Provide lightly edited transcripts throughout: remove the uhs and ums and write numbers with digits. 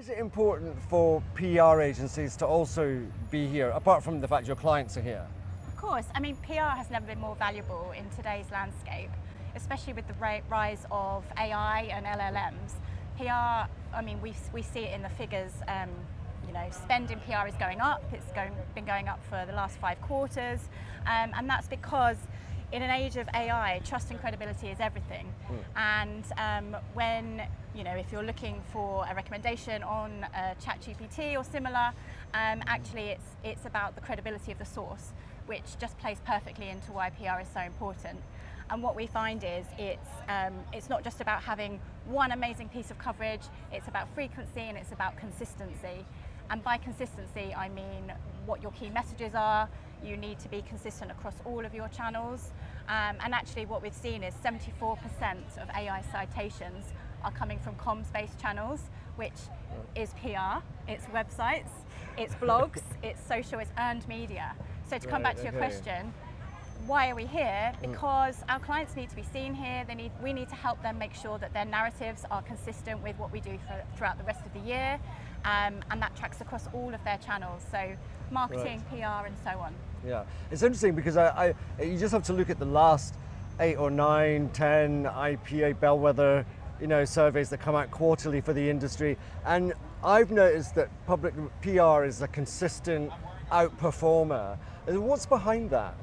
is it important for PR agencies to also be here, apart from the fact your clients are here? Of course, I mean, PR has never been more valuable in today's landscape, especially with the rise of AI and LLMs. PR, I mean, we see it in the figures. You know, spend in PR is going up. It's been going up for the last 5 quarters, and that's because in an age of AI, trust and credibility is everything. And when, you know, if you're looking for a recommendation on ChatGPT or similar, actually it's about the credibility of the source, which just plays perfectly into why PR is so important. And what we find is it's not just about having one amazing piece of coverage, it's about frequency and it's about consistency. And by consistency, I mean what your key messages are. You need to be consistent across all of your channels. And actually what we've seen is 74% of AI citations are coming from comms-based channels, which is PR, it's websites, it's blogs, it's social, it's earned media. So to come back to your question, why are we here? Because our clients need to be seen here. We need to help them make sure that their narratives are consistent with what we do throughout the rest of the year. And that tracks across all of their channels. So marketing, PR, and so on. Yeah, it's interesting because you just have to look at the last 8 or 9, 10 IPA bellwether, you know, surveys that come out quarterly for the industry, and I've noticed that public PR is a consistent outperformer. What's behind that?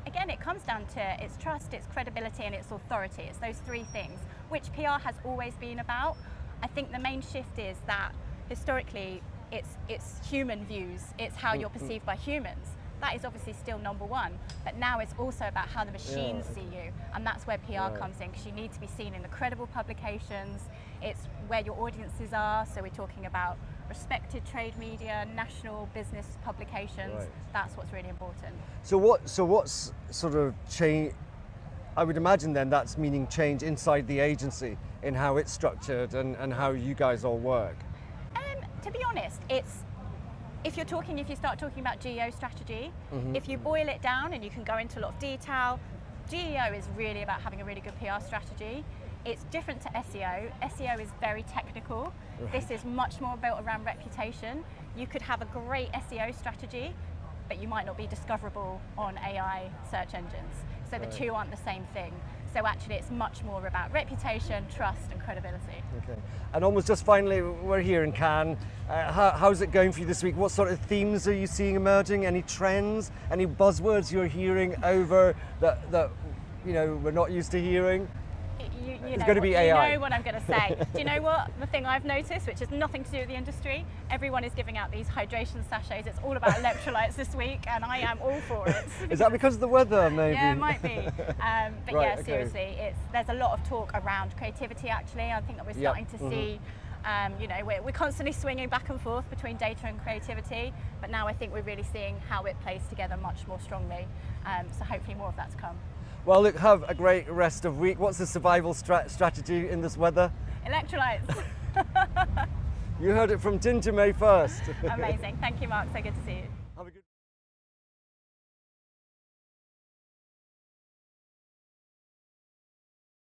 Again, it comes down to its trust, its credibility, and its authority. It's those 3 things, which PR has always been about. I think the main shift is that historically, it's human views. It's how you're perceived by humans. That is obviously still number 1, but now it's also about how the machines see you, and that's where PR comes in, because you need to be seen in the credible publications. It's where your audiences are, so we're talking about respected trade media, national business publications. That's what's really important. So what's sort of change? I would imagine then that's meaning change inside the agency in how it's structured and how you guys all work. To be honest, if you start talking about GEO strategy, if you boil it down and you can go into a lot of detail, GEO is really about having a really good PR strategy. It's different to SEO. SEO is very technical. This is much more built around reputation. You could have a great SEO strategy, but you might not be discoverable on AI search engines. So the 2 aren't the same thing. So actually it's much more about reputation, trust and credibility. Okay. And almost just finally, we're here in Cannes. How's it going for you this week? What sort of themes are you seeing emerging? Any trends? Any buzzwords you're hearing over that you know we're not used to hearing? It's going to be AI. You know what I'm going to say. Do you know what? The thing I've noticed, which has nothing to do with the industry, everyone is giving out these hydration sachets. It's all about electrolytes this week, and I am all for it. Is that because of the weather, maybe? Yeah, it might be. But yeah, seriously, there's a lot of talk around creativity, actually. I think that we're starting to see, you know, we're constantly swinging back and forth between data and creativity, but now I think we're really seeing how it plays together much more strongly. So hopefully more of that to come. Well, look, have a great rest of week. What's the survival strategy in this weather? Electrolytes. You heard it from GingerMay first. Amazing. Thank you, Mark. So good to see you.